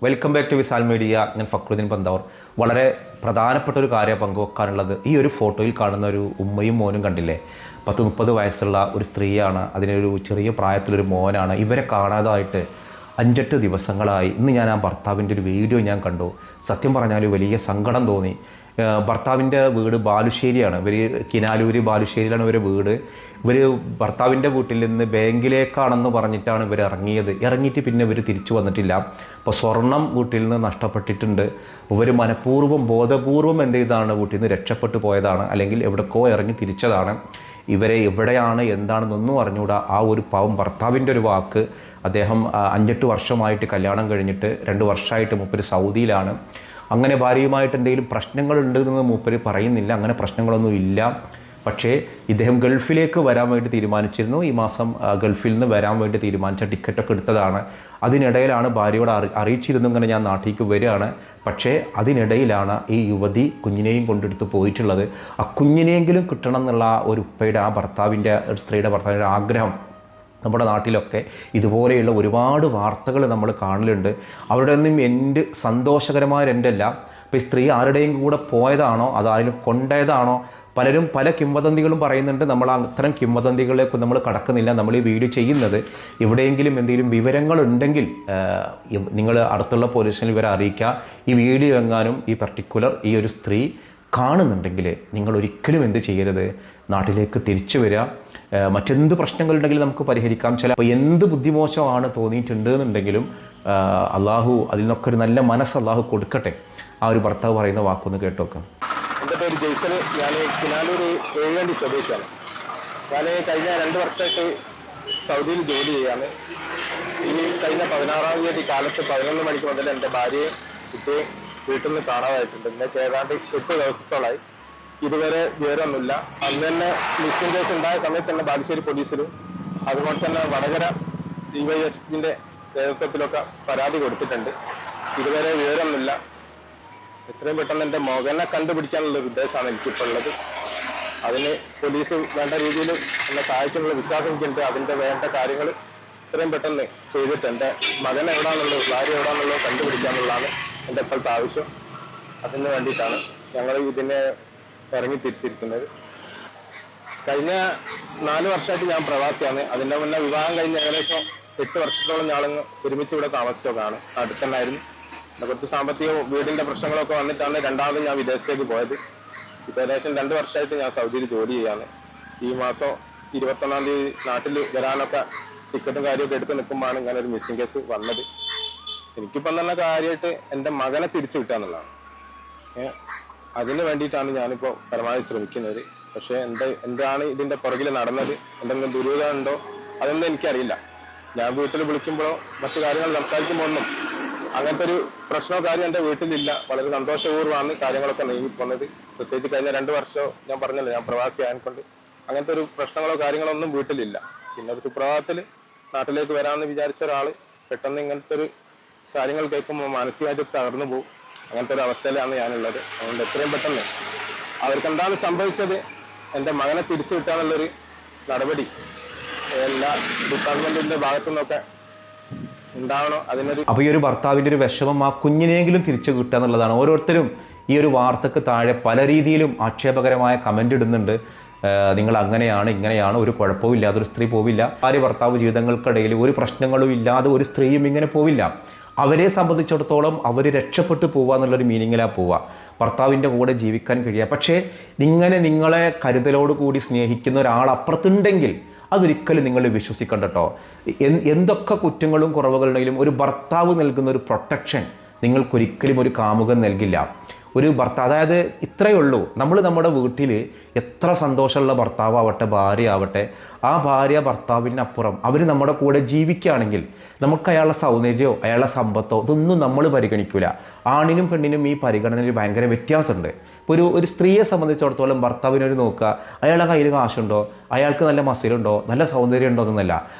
Welcome back to Visal media. ഞാൻ ഫക്രുദ്ദീൻ പന്താവൂർ. വളരെ പ്രധാനപ്പെട്ട ഒരു കാര്യം പങ്കുവെക്കാനുള്ളത്, ഈ ഒരു ഫോട്ടോയിൽ കാണുന്ന ഒരു ഉമ്മയും മോനും കണ്ടില്ലേ? 30 വയസ്സുള്ള ഒരു സ്ത്രീയാണ്, അതിനൊരു ചെറിയ പ്രായത്തിലൊരു മോനാണ്. ഇവരെ കാണാതായിട്ട് 5-8 ദിവസങ്ങളായി. ഇന്ന് ഞാൻ ആ ഭർത്താവിൻ്റെ ഒരു വീഡിയോ ഞാൻ കണ്ടു. സത്യം പറഞ്ഞാൽ വലിയ സങ്കടം തോന്നി. ഭർത്താവിൻ്റെ വീട് ബാലുശ്ശേരിയാണ്. ഇവർ കിനാലൂർ ബാലുശ്ശേരിയിലാണ് ഇവരുടെ വീട്. ഇവർ ഭർത്താവിൻ്റെ വീട്ടിൽ നിന്ന് ബാങ്കിലേക്കാണെന്ന് പറഞ്ഞിട്ടാണ് ഇവർ ഇറങ്ങിയിട്ട് പിന്നെ ഇവർ തിരിച്ചു വന്നിട്ടില്ല. അപ്പോൾ സ്വർണം വീട്ടിൽ നിന്ന് നഷ്ടപ്പെട്ടിട്ടുണ്ട്. ഇവർ മനഃപൂർവ്വം ബോധപൂർവം എന്ത് ചെയ്താണ് വീട്ടിൽ നിന്ന് രക്ഷപ്പെട്ടു പോയതാണ്, അല്ലെങ്കിൽ എവിടേക്കോ ഇറങ്ങി തിരിച്ചതാണ്. ഇവരെ എവിടെയാണ് എന്താണെന്നൊന്നും അറിഞ്ഞുകൂടാ. ആ ഒരു പാവം ഭർത്താവിൻ്റെ ഒരു വാക്ക്, അദ്ദേഹം 5-8 വർഷമായിട്ട് കല്യാണം കഴിഞ്ഞിട്ട് 2 വർഷമായിട്ട് മൂപ്പര് സൗദിയിലാണ്. അങ്ങനെ ഭാര്യയുമായിട്ട് എന്തെങ്കിലും പ്രശ്നങ്ങളുണ്ടെന്ന് മൂപ്പര് പറയുന്നില്ല. അങ്ങനെ പ്രശ്നങ്ങളൊന്നും ഇല്ല. പക്ഷേ ഇദ്ദേഹം ഗൾഫിലേക്ക് വരാൻ വേണ്ടി തീരുമാനിച്ചിരുന്നു. ഈ മാസം ഗൾഫിൽ നിന്ന് വരാൻ വേണ്ടി തീരുമാനിച്ച ടിക്കറ്റൊക്കെ എടുത്തതാണ്. അതിനിടയിലാണ് ഭാര്യയോട് അറിയിച്ചിരുന്നു ഇങ്ങനെ ഞാൻ നാട്ടിലേക്ക് വരികയാണ്. പക്ഷേ അതിനിടയിലാണ് ഈ യുവതി കുഞ്ഞിനെയും കൊണ്ടെടുത്ത് പോയിട്ടുള്ളത്. ആ കുഞ്ഞിനെയെങ്കിലും കിട്ടണം എന്നുള്ള ഒരു ഉപ്പയുടെ, ആ ഭർത്താവിൻ്റെ, സ്ത്രീയുടെ ഭർത്താവിൻ്റെ ആഗ്രഹം നമ്മുടെ നാട്ടിലൊക്കെ ഇതുപോലെയുള്ള ഒരുപാട് വാർത്തകൾ നമ്മൾ കാണലുണ്ട്. അവരുടെ ഒന്നും എൻ്റെ സന്തോഷകരമായ എൻ്റെ അല്ല. ഇപ്പോൾ ഈ സ്ത്രീ ആരുടെയും കൂടെ പോയതാണോ, അതാരും കൊണ്ടുപോയതാണോ? പലരും പല കിംവദന്തികളും പറയുന്നുണ്ട്. നമ്മൾ അത്തരം കിംവദന്തികളിലേക്ക് നമ്മൾ കടക്കുന്നില്ല. നമ്മൾ ഈ വീഡിയോ ചെയ്യുന്നത് എവിടെയെങ്കിലും എന്തെങ്കിലും വിവരങ്ങളുണ്ടെങ്കിൽ നിങ്ങൾ അടുത്തുള്ള പോലീസ് സ്റ്റേഷനിൽ ഇവരെ അറിയിക്കുക. ഈ വീഡിയോ എങ്ങാനും ഈ പർട്ടിക്കുലർ ഈ ഒരു സ്ത്രീ കാണുന്നുണ്ടെങ്കിൽ നിങ്ങൾ ഒരിക്കലും എന്ത് ചെയ്യരുത്, നാട്ടിലേക്ക് തിരിച്ചു വരിക. മറ്റെന്ത് പ്രശ്നങ്ങളുണ്ടെങ്കിലും നമുക്ക് പരിഹരിക്കാം. അപ്പോൾ എന്ത് ബുദ്ധിമോശമാണ് തോന്നിയിട്ടുണ്ട് എന്നുണ്ടെങ്കിലും അള്ളാഹു അതിൽ നിന്നൊക്കെ ഒരു നല്ല മനസ്സ് അള്ളാഹു കൊടുക്കട്ടെ. ആ ഒരു ഭർത്താവ് പറയുന്ന വാക്കൊന്ന് കേട്ടോക്കാം. എൻ്റെ പേര് ജയ്സൽ. ഞാൻ കിനാലൂർ ഏഴുവണ്ടി സ്വദേശിയാണ്. ഞാൻ കഴിഞ്ഞ 2 വർഷമായിട്ട് സൗദിയിൽ ജോലി ചെയ്യാണ്. ഈ കഴിഞ്ഞ 16-ാം തീയതി കാലത്ത് 11 മണിക്ക് മുതൽ എൻ്റെ ഭാര്യയെ കുട്ടിയെ വീട്ടിൽ നിന്ന് കാണാതായിട്ടുണ്ട്. ഇന്നേക്ക് ഏതാണ്ട് 8 ദിവസത്തോളായി. ഇതുവരെ വിവരമൊന്നുമില്ല. അന്ന് തന്നെ മിസ്സിംഗ് കേസ് ഉണ്ടായ സമയത്ത് തന്നെ ബാലുശ്ശേരി പോലീസിലും അതുപോലെ തന്നെ വടകര DYSPന്റെ നേതൃത്വത്തിലൊക്കെ പരാതി കൊടുത്തിട്ടുണ്ട്. ഇതുവരെ വിവരമൊന്നുമില്ല. എത്രയും പെട്ടെന്ന് എൻ്റെ മകനെ കണ്ടുപിടിക്കാനുള്ള ഒരു ഉദ്ദേശമാണ് എനിക്കിപ്പോൾ ഉള്ളത്. അതിന് പോലീസ് വേണ്ട രീതിയിൽ എന്നെ സഹായിക്കാനുള്ള വിശ്വാസം എനിക്കുണ്ട്. അതിൻ്റെ വേണ്ട കാര്യങ്ങൾ എത്രയും പെട്ടെന്ന് ചെയ്തിട്ട് എൻ്റെ മകൻ എവിടെയാണുള്ളത്, ഭാര്യ എവിടെയാണുള്ളത് കണ്ടുപിടിക്കാനുള്ളതാണ് എൻ്റെ ഇപ്പോഴത്തെ ആവശ്യം. അതിന് വേണ്ടിയിട്ടാണ് ഞങ്ങൾ ഇതിനെ ഇറങ്ങി തിരിച്ചിരിക്കുന്നത്. കഴിഞ്ഞ 4 വർഷമായിട്ട് ഞാൻ പ്രവാസിയാണ്. അതിൻ്റെ മുന്നേ വിവാഹം കഴിഞ്ഞ് ഏകദേശം 8 വർഷത്തോളം ഞാൻ ഒരുമിച്ച് ഇവിടെ താമസിച്ചതാണ്. അടുത്തന്നായിരുന്നു. കുറച്ച് സാമ്പത്തികവും വീടിൻ്റെ പ്രശ്നങ്ങളൊക്കെ വന്നിട്ടാണ് രണ്ടാമത് ഞാൻ വിദേശത്തേക്ക് പോയത്. ഇപ്പോൾ ഏകദേശം 2 വർഷമായിട്ട് ഞാൻ സൗദിയിൽ ജോലി ചെയ്യാണ്. ഈ മാസം 21-ാം തീയതി നാട്ടിൽ വരാനൊക്കെ ടിക്കറ്റും കാര്യമൊക്കെ എടുത്ത് നിൽക്കുമ്പോഴാണ് ഇങ്ങനെ ഒരു മിസ്സിംഗ് കേസ് വന്നത്. എനിക്കിപ്പം തന്നെ കാര്യമായിട്ട് എൻ്റെ മകനെ തിരിച്ചു കിട്ടുക. അതിന് വേണ്ടിയിട്ടാണ് ഞാനിപ്പോൾ പരമാവധി ശ്രമിക്കുന്നത്. പക്ഷേ എന്താണ് ഇതിൻ്റെ പുറകിൽ നടന്നത്, എന്തെങ്കിലും ദുരൂഹത ഉണ്ടോ അതൊന്നും എനിക്കറിയില്ല. ഞാൻ വീട്ടിൽ വിളിക്കുമ്പോഴോ മറ്റു കാര്യങ്ങൾ സംസാരിക്കുമ്പോൾ ഒന്നും അങ്ങനത്തെ ഒരു പ്രശ്നമോ കാര്യം എൻ്റെ വീട്ടിലില്ല. വളരെ സന്തോഷപൂർവ്വമാണ് കാര്യങ്ങളൊക്കെ നീങ്ങിപ്പോകുന്നത്. പ്രത്യേകിച്ച് കഴിഞ്ഞ 2 വർഷമോ ഞാൻ പറഞ്ഞല്ലോ, ഞാൻ പ്രവാസി ആയതുകൊണ്ട് അങ്ങനത്തെ ഒരു പ്രശ്നങ്ങളോ കാര്യങ്ങളോ ഒന്നും വീട്ടിലില്ല. പിന്നെ ഒരു സുപ്രഭാതത്തിൽ നാട്ടിലേക്ക് വരാമെന്ന് വിചാരിച്ച ഒരാൾ പെട്ടെന്ന് ഇങ്ങനത്തെ ഒരു കാര്യങ്ങൾ കേൾക്കുമ്പോൾ മാനസികമായിട്ട് തകർന്നു പോകും. അങ്ങനത്തെ ഒരു അവസ്ഥയിലാണ് ഞാനുള്ളത്. അതുകൊണ്ട് എത്രയും പെട്ടെന്ന് അവർക്ക് എന്താണ് സംഭവിച്ചത്, എൻ്റെ മകനെ തിരിച്ചു കിട്ടാന്നുള്ളൊരു നടപടി എല്ലാ ഡിപ്പാർട്ട്മെന്റിന്റെ ഭാഗത്തു നിന്നൊക്കെ ഉണ്ടാവണം. അതിനൊരു അപ്പോൾ ഈ ഒരു ഭർത്താവിൻ്റെ ഒരു വിഷമം ആ കുഞ്ഞിനെങ്കിലും തിരിച്ചു കിട്ടുക എന്നുള്ളതാണ്. ഓരോരുത്തരും ഈ ഒരു വാർത്തക്ക് താഴെ പല രീതിയിലും ആക്ഷേപകരമായ കമൻ്റ് ഇടുന്നുണ്ട്. നിങ്ങൾ അങ്ങനെയാണ് ഇങ്ങനെയാണ്, ഒരു കുഴപ്പവും ഇല്ലാതെ ഒരു സ്ത്രീ പോവില്ല. ഭാര്യ ഭർത്താവ് ജീവിതങ്ങൾക്കിടയിൽ ഒരു പ്രശ്നങ്ങളും ഇല്ലാതെ ഒരു സ്ത്രീയും ഇങ്ങനെ പോവില്ല. അവരെ സംബന്ധിച്ചിടത്തോളം അവർ രക്ഷപ്പെട്ടു പോവുക എന്നുള്ളൊരു മീനിങ്ങിലാണ് പോവുക, ഭർത്താവിൻ്റെ കൂടെ ജീവിക്കാൻ കഴിയുക. പക്ഷേ ഇങ്ങനെ നിങ്ങളെ കരുതലോടുകൂടി സ്നേഹിക്കുന്ന ഒരാൾ അപ്പുറത്തുണ്ടെങ്കിൽ അതൊരിക്കലും നിങ്ങൾ വിശ്വസിക്കണ്ട കേട്ടോ. എന്തൊക്കെ കുറ്റങ്ങളും കുറവുകളുണ്ടെങ്കിലും ഒരു ഭർത്താവ് നൽകുന്ന ഒരു പ്രൊട്ടക്ഷൻ നിങ്ങൾക്കൊരിക്കലും ഒരു കാമുകൻ നൽകില്ല. ഒരു ഭർത്താവ്, അതായത് ഇത്രയേ ഉള്ളൂ. നമ്മൾ നമ്മുടെ വീട്ടിൽ എത്ര സന്തോഷമുള്ള ഭർത്താവട്ടെ, ഭാര്യ ആവട്ടെ, ആ ഭാര്യ ഭർത്താവിനപ്പുറം അവർ നമ്മുടെ കൂടെ ജീവിക്കുകയാണെങ്കിൽ നമുക്ക് അയാളുടെ സൗന്ദര്യമോ അയാളുടെ സമ്പത്തോ ഇതൊന്നും നമ്മൾ പരിഗണിക്കില്ല. ആണിനും പെണ്ണിനും ഈ പരിഗണനയിൽ ഭയങ്കര വ്യത്യാസമുണ്ട്. ഇപ്പോൾ ഒരു സ്ത്രീയെ സംബന്ധിച്ചിടത്തോളം ഭർത്താവിനൊരു നോക്കുക, അയാളുടെ കയ്യിൽ കാശുണ്ടോ, അയാൾക്ക് നല്ല മസിലുണ്ടോ, നല്ല സൗന്ദര്യം ഉണ്ടോ എന്നല്ല,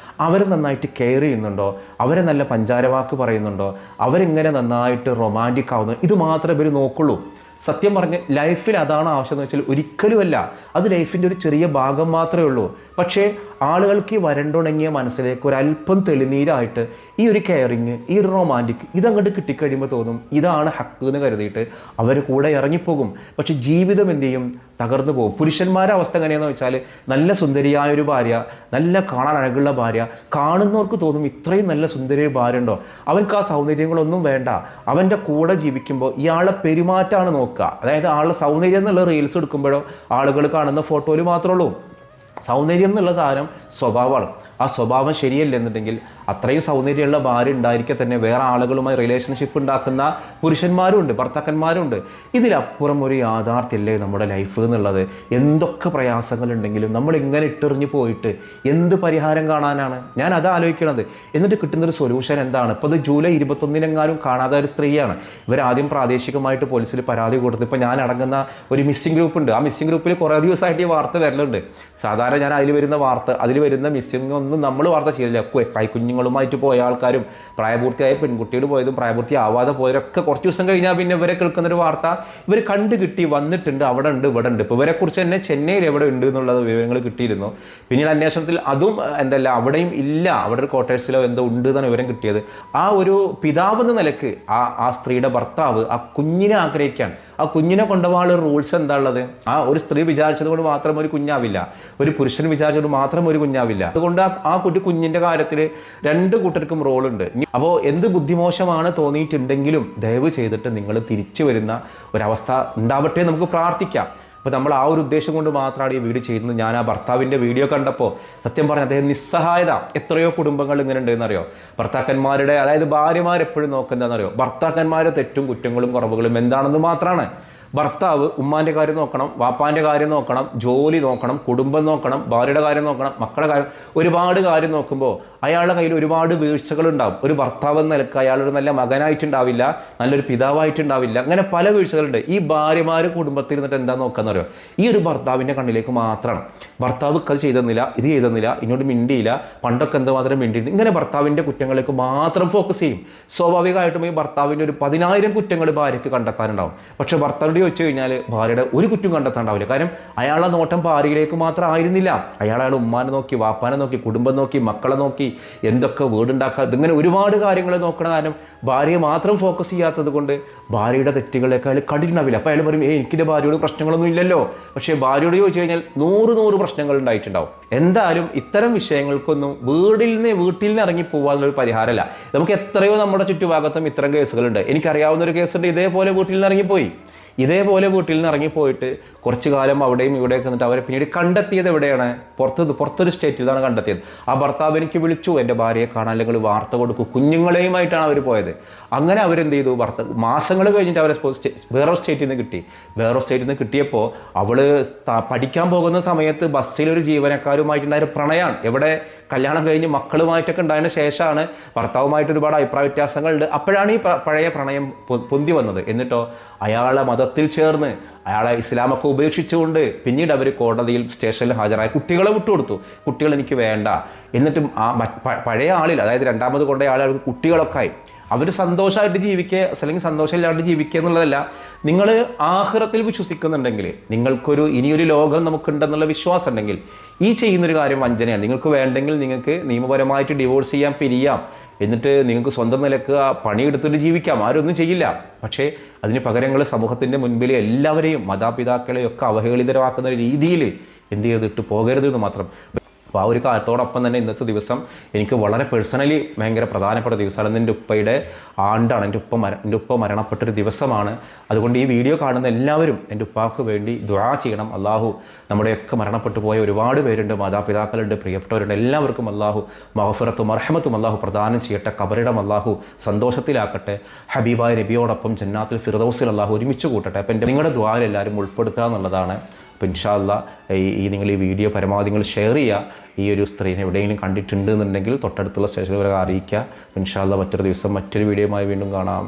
അവർ നന്നായിട്ട് കെയർ ചെയ്യുന്നുണ്ടോ, അവരെ നല്ല പഞ്ചാരവാക്ക് പറയുന്നുണ്ടോ, അവരിങ്ങനെ നന്നായിട്ട് റൊമാൻറ്റിക് ആവുന്നു, ഇത് മാത്രമേ ഇവർ നോക്കുള്ളൂ. സത്യം പറഞ്ഞ് ലൈഫിൽ അതാണ് ആവശ്യം എന്ന് വെച്ചാൽ ഒരിക്കലുമല്ല. അത് ലൈഫിൻ്റെ ഒരു ചെറിയ ഭാഗം മാത്രമേ ഉള്ളൂ. പക്ഷേ ആളുകൾക്ക് ഈ വരണ്ടുണങ്ങിയ മനസ്സിലേക്ക് ഒരല്പം തെളിനീരായിട്ട് ഈ ഒരു കെയറിങ്, ഈ ഒരു റൊമാൻറ്റിക് ഇതങ്ങോട്ട് കിട്ടിക്കഴിയുമ്പോൾ തോന്നും ഇതാണ് ഹക്ക് എന്ന് കരുതിയിട്ട് അവർ കൂടെ ഇറങ്ങിപ്പോകും. പക്ഷെ ജീവിതം എന്ത് ചെയ്യും? തകർന്നു പോകും. പുരുഷന്മാരുടെ അവസ്ഥ എങ്ങനെയാണെന്ന് വെച്ചാൽ നല്ല സുന്ദരിയായ ഒരു ഭാര്യ, നല്ല കാണാൻ അഴകുള്ള ഭാര്യ, കാണുന്നവർക്ക് തോന്നും ഇത്രയും നല്ല സുന്ദരിയ ഭാര്യ ഉണ്ടോ, അവർക്ക് ആ സൗന്ദര്യങ്ങളൊന്നും വേണ്ട. അവൻ്റെ കൂടെ ജീവിക്കുമ്പോൾ ഇയാളെ പെരുമാറ്റമാണ് നോക്കുക. അതായത് ആളുടെ സൗന്ദര്യം എന്നുള്ള റീൽസ് എടുക്കുമ്പോഴോ ആളുകൾ കാണുന്ന ഫോട്ടോയിൽ മാത്രമേ ഉള്ളൂ. സൗന്ദര്യം എന്നുള്ള സാധനം സ്വഭാവമാണ്. ആ സ്വഭാവം ശരിയല്ല എന്നുണ്ടെങ്കിൽ അത്രയും സൗന്ദര്യമുള്ള ഭാര്യ ഉണ്ടായിരിക്കെ തന്നെ വേറെ ആളുകളുമായി റിലേഷൻഷിപ്പ് ഉണ്ടാക്കുന്ന പുരുഷന്മാരും ഉണ്ട്, ഭർത്താക്കന്മാരും. ഇതിലപ്പുറം ഒരു യാഥാർത്ഥ്യമല്ലേ നമ്മുടെ ലൈഫ് എന്നുള്ളത്. എന്തൊക്കെ പ്രയാസങ്ങളുണ്ടെങ്കിലും നമ്മൾ ഇങ്ങനെ ഇട്ടെറിഞ്ഞ് പോയിട്ട് എന്ത് പരിഹാരം കാണാനാണ്? ഞാൻ അത് ആലോചിക്കണത്. എന്നിട്ട് കിട്ടുന്നൊരു സൊല്യൂഷൻ എന്താണ്? ഇപ്പോൾ ഇത് ജൂലൈ 21-നെങ്ങാനും കാണാത്ത ഒരു സ്ത്രീയാണ്. ഇവരാദ്യം പ്രാദേശികമായിട്ട് പോലീസിൽ പരാതി കൊടുത്തു. ഇപ്പോൾ ഞാൻ അടങ്ങുന്ന ഒരു മിസ്സിംഗ് ഗ്രൂപ്പ് ഉണ്ട്. ആ മിസ്സിംഗ് ഗ്രൂപ്പിൽ കുറേ ദിവസമായിട്ട് ഈ വാർത്ത വരലുണ്ട്. സാധാരണ ഞാൻ അതിൽ വരുന്ന മിസ്സിംഗ് ഒന്നും നമ്മൾ വാർത്ത ചെയ്യില്ല. കൈക്കുഞ്ഞുങ്ങളുമായിട്ട് പോയ ആൾക്കാരും പ്രായപൂർത്തിയായ പെൺകുട്ടികൾ പോയതും പ്രായപൂർത്തിയാവാതെ പോയവരൊക്കെ കുറച്ച് ദിവസം കഴിഞ്ഞാൽ പിന്നെ ഇവരെ കേൾക്കുന്നൊരു വാർത്ത ഇവർ കണ്ടു കിട്ടി, വന്നിട്ടുണ്ട്, അവിടെ ഉണ്ട്, ഇവിടെ ഉണ്ട്. ഇപ്പോൾ ഇവരെക്കുറിച്ച് തന്നെ ചെന്നൈയിൽ എവിടെ ഉണ്ട് എന്നുള്ളത് വിവരങ്ങൾ കിട്ടിയിരുന്നു. പിന്നീട് അന്വേഷണത്തിൽ അതും അവിടെയും ഇല്ല, അവിടെ ഒരു ക്വാർട്ടേഴ്സിലോ എന്തോ ഉണ്ട് എന്നാണ് വിവരം കിട്ടിയത്. ആ ഒരു പിതാവെന്ന നിലക്ക് ആ സ്ത്രീയുടെ ഭർത്താവ് ആ കുഞ്ഞിനെ ആഗ്രഹിക്കാൻ, ആ കുഞ്ഞിനെ കൊണ്ടുപോകാനുള്ള റൂൾസ് എന്താ ഉള്ളത്? ആ ഒരു സ്ത്രീ വിചാരിച്ചത് കൊണ്ട് മാത്രം ഒരു കുഞ്ഞാവില്ല, ഒരു പുരുഷൻ വിചാരിച്ചത് മാത്രം ഒരു കുഞ്ഞാവില്ല. അതുകൊണ്ട് ആ കുഞ്ഞിൻ്റെ കാര്യത്തിൽ രണ്ട് കൂട്ടർക്കും റോളുണ്ട്. അപ്പോൾ എന്ത് ബുദ്ധിമോശമാണ് തോന്നിയിട്ടുണ്ടെങ്കിലും ദയവ് ചെയ്തിട്ട് നിങ്ങൾ തിരിച്ചു വരുന്ന ഒരവസ്ഥ ഉണ്ടാവട്ടെ, നമുക്ക് പ്രാർത്ഥിക്കാം. അപ്പോൾ നമ്മൾ ആ ഒരു ഉദ്ദേശം കൊണ്ട് മാത്രമാണ് ഈ വീഡിയോ ചെയ്യുന്നത്. ഞാൻ ആ ഭർത്താവിൻ്റെ വീഡിയോ കണ്ടപ്പോൾ സത്യം പറഞ്ഞാൽ അദ്ദേഹം നിസ്സഹായത. എത്രയോ കുടുംബങ്ങൾ ഇങ്ങനെ ഉണ്ടെന്നറിയോ? ഭർത്താക്കന്മാരുടെ, അതായത് ഭാര്യമാരെപ്പോഴും നോക്കുന്നതെന്നറിയോ? ഭർത്താക്കന്മാരുടെ തെറ്റും കുറ്റങ്ങളും കുറവുകളും എന്താണെന്ന് മാത്രമാണ്. ഭർത്താവ് ഉമ്മാൻ്റെ കാര്യം നോക്കണം, വാപ്പാൻ്റെ കാര്യം നോക്കണം, ജോലി നോക്കണം, കുടുംബം നോക്കണം, ഭാര്യയുടെ കാര്യം നോക്കണം, മക്കളുടെ കാര്യം, ഒരുപാട് കാര്യം നോക്കുമ്പോൾ അയാളുടെ കയ്യിൽ ഒരുപാട് വീഴ്ചകളുണ്ടാവും. ഒരു ഭർത്താവ് എന്ന നിലക്ക് അയാളൊരു നല്ല മകനായിട്ടുണ്ടാവില്ല, നല്ലൊരു പിതാവായിട്ടുണ്ടാവില്ല. അങ്ങനെ പല വീഴ്ചകളുണ്ട്. ഈ ഭാര്യമാർ കുടുംബത്തിൽ ഇരുന്നിട്ട് എന്താ നോക്കാന്ന് പറയുക? ഈ ഒരു ഭർത്താവിൻ്റെ കണ്ണിലേക്ക് മാത്രമാണ്. ഭർത്താവ് അത് ചെയ്തെന്നില്ല, ഇത് ചെയ്തെന്നില്ല, ഇങ്ങോട്ട് മിണ്ടിയില്ല, പണ്ടൊക്കെ എന്തുമാത്രം മിണ്ടിയിരുന്നു, ഇങ്ങനെ ഭർത്താവിൻ്റെ കുറ്റങ്ങളിലേക്ക് മാത്രം ഫോക്കസ് ചെയ്യും. സ്വാഭാവികമായിട്ടും ഈ ഭർത്താവിൻ്റെ ഒരു 10,000 കുറ്റങ്ങൾ ഭാര്യയ്ക്ക് കണ്ടെത്താനുണ്ടാവും. പക്ഷേ ഭർത്താവിൻ്റെ വെച്ച് കഴിഞ്ഞാൽ ഭാര്യയുടെ ഒരു കുറ്റം കണ്ടെത്താണ്ടാവില്ല. കാര്യം അയാളുടെ നോട്ടം ഭാര്യയിലേക്ക് മാത്രം ആയിരുന്നില്ല. അയാളുടെ ഉമ്മാനെ നോക്കി, വാപ്പാനെ നോക്കി, കുടുംബം നോക്കി, മക്കളെ നോക്കി, എന്തൊക്കെ വീടുണ്ടാക്കുക, ഇതിങ്ങനെ ഒരുപാട് കാര്യങ്ങൾ നോക്കണ കാരണം ഭാര്യയെ മാത്രം ഫോക്കസ് ചെയ്യാത്തത് കൊണ്ട് ഭാര്യയുടെ തെറ്റുകളൊക്കെ അയാൾ കണ്ടിട്ടുണ്ടാവില്ല. അപ്പോൾ അയാൾ പറയും എനിക്കിൻ്റെ ഭാര്യയോട് പ്രശ്നങ്ങളൊന്നും ഇല്ലല്ലോ. പക്ഷേ ഭാര്യയോട് ചോദിച്ചു കഴിഞ്ഞാൽ 100 പ്രശ്നങ്ങൾ ഉണ്ടായിട്ടുണ്ടാവും. എന്തായാലും ഇത്തരം വിഷയങ്ങൾക്കൊന്നും വീട്ടിൽ നിന്ന് ഇറങ്ങി പോകാനുള്ളൊരു പരിഹാരമല്ല. നമുക്ക് എത്രയോ നമ്മുടെ ചുറ്റുഭാഗത്തും ഇത്തരം കേസുകളുണ്ട്. എനിക്കറിയാവുന്നൊരു കേസുണ്ട്. ഇതേപോലെ വീട്ടിൽ നിന്ന് ഇറങ്ങിപ്പോയി. വീട്ടിൽ നിന്ന് ഇറങ്ങിപ്പോയിട്ട് കുറച്ച് കാലം അവിടെയും ഇവിടെയൊക്കെ നിന്നിട്ട് അവരെ പിന്നീട് കണ്ടെത്തിയത് എവിടെയാണ്? പുറത്തൊരു സ്റ്റേറ്റിലാണ് കണ്ടെത്തിയത്. ആ ഭർത്താവ് എനിക്ക് വിളിച്ചു, എൻ്റെ ഭാര്യയെ കാണാൻ, അല്ലെങ്കിൽ വാർത്ത കൊടുക്കും, കുഞ്ഞുങ്ങളെയുമായിട്ടാണ് അവർ പോയത്. അങ്ങനെ അവരെന്ത് ചെയ്തു? മാസങ്ങൾ കഴിഞ്ഞിട്ട് അവരെ വേറൊരു സ്റ്റേറ്റിൽ നിന്ന് കിട്ടിയപ്പോൾ അവൾ പഠിക്കാൻ പോകുന്ന സമയത്ത് ബസ്സിലൊരു ജീവനക്കാരുമായിട്ടുണ്ടായ പ്രണയമാണ്. എവിടെ? കല്യാണം കഴിഞ്ഞ് മക്കളുമായിട്ടൊക്കെ ഉണ്ടായതിന് ശേഷമാണ്. ഭർത്താവുമായിട്ട് ഒരുപാട് അഭിപ്രായ വ്യത്യാസങ്ങളുണ്ട്. അപ്പോഴാണ് ഈ പഴയ പ്രണയം പൊന്തി വന്നത്. എന്നിട്ടോ അയാളെ മതത്തിൽ ചേർന്ന് അയാളെ ഇസ്ലാമൊക്കെ ഉപേക്ഷിച്ചുകൊണ്ട് പിന്നീട് അവർ കോടതിയിൽ സ്റ്റേഷനിൽ ഹാജരായ കുട്ടികളെ വിട്ടുകൊടുത്തു. കുട്ടികൾ എനിക്ക് വേണ്ട. എന്നിട്ടും ആ പഴയ ആളിൽ, അതായത് രണ്ടാമത് കൊണ്ടുപോയ ആളുകൾക്ക് കുട്ടികളൊക്കെ ആയി. അവർ സന്തോഷമായിട്ട് ജീവിക്കുക, അല്ലെങ്കിൽ സന്തോഷമില്ലാണ്ട് ജീവിക്കുക എന്നുള്ളതല്ല. നിങ്ങൾ ആഖിറത്തിൽ വിശ്വസിക്കുന്നുണ്ടെങ്കിൽ, നിങ്ങൾക്കൊരു ഇനിയൊരു ലോകം നമുക്കുണ്ടെന്നുള്ള വിശ്വാസം ഉണ്ടെങ്കിൽ, ഈ ചെയ്യുന്നൊരു കാര്യം വഞ്ചനയാണ്. നിങ്ങൾക്ക് വേണ്ടെങ്കിൽ നിങ്ങൾക്ക് നിയമപരമായിട്ട് ഡിവോഴ്സ് ചെയ്യാം, പിരിയാം. എന്നിട്ട് നിങ്ങൾക്ക് സ്വന്തം നിലക്ക് പണിയെടുത്തിട്ട് ജീവിക്കാം. ആരൊന്നും ചെയ്യില്ല. പക്ഷേ അതിന് പകരങ്ങൾ സമൂഹത്തിൻ്റെ മുൻപിൽ എല്ലാവരെയും, മാതാപിതാക്കളെയും ഒക്കെ അവഹേളിതരാക്കുന്ന രീതിയിൽ എന്ത് ചെയ്തിട്ട് പോകരുതെന്ന് മാത്രം. അപ്പോൾ ആ ഒരു കാര്യത്തോടൊപ്പം തന്നെ ഇന്നത്തെ ദിവസം എനിക്ക് വളരെ പേഴ്സണലി ഭയങ്കര പ്രധാനപ്പെട്ട ദിവസമാണ്. എൻ്റെ ഉപ്പയുടെ ആണ്ടാണ്. എൻ്റെ ഉപ്പ മരണപ്പെട്ടൊരു ദിവസമാണ്. അതുകൊണ്ട് ഈ വീഡിയോ കാണുന്ന എല്ലാവരും എൻ്റെ ഉപ്പാക്ക് വേണ്ടി ദുആ ചെയ്യണം. അള്ളാഹു നമ്മുടെയൊക്കെ മരണപ്പെട്ടു പോയ ഒരുപാട് പേരുണ്ട്, മാതാപിതാക്കളുണ്ട്, പ്രിയപ്പെട്ടവരുണ്ട്. എല്ലാവർക്കും അള്ളാഹു മഗ്ഫിറത്തും റഹ്മത്തും അള്ളാഹു പ്രദാനം ചെയ്യട്ടെ. ഖബറിടം അള്ളാഹു സന്തോഷത്തിലാക്കട്ടെ. ഹബീബായ നബിയോടൊപ്പം ജന്നാത്തുൽ ഫിർദൗസിൽ അള്ളാഹു ഒരുമിച്ച് കൂട്ടട്ടെ. അപ്പം നിങ്ങളുടെ ദുആയിൽ എല്ലാവരും ഉൾപ്പെടുത്തുക എന്നുള്ളതാണ്. അപ്പോൾ ഇൻഷാ അല്ലാഹ് നിങ്ങൾ ഈ വീഡിയോ പരമാവധി നിങ്ങൾ ഷെയർ ചെയ്യുക. ഈ ഒരു സ്ത്രീനെ എവിടെയെങ്കിലും കണ്ടിട്ടുണ്ട് എന്നുണ്ടെങ്കിൽ തൊട്ടടുത്തുള്ള സ്റ്റേഷനിൽ വരെ അറിയിക്കുക. ഇൻഷാ അല്ലാഹ് മറ്റൊരു ദിവസം മറ്റൊരു വീഡിയോയുമായി വീണ്ടും കാണാം.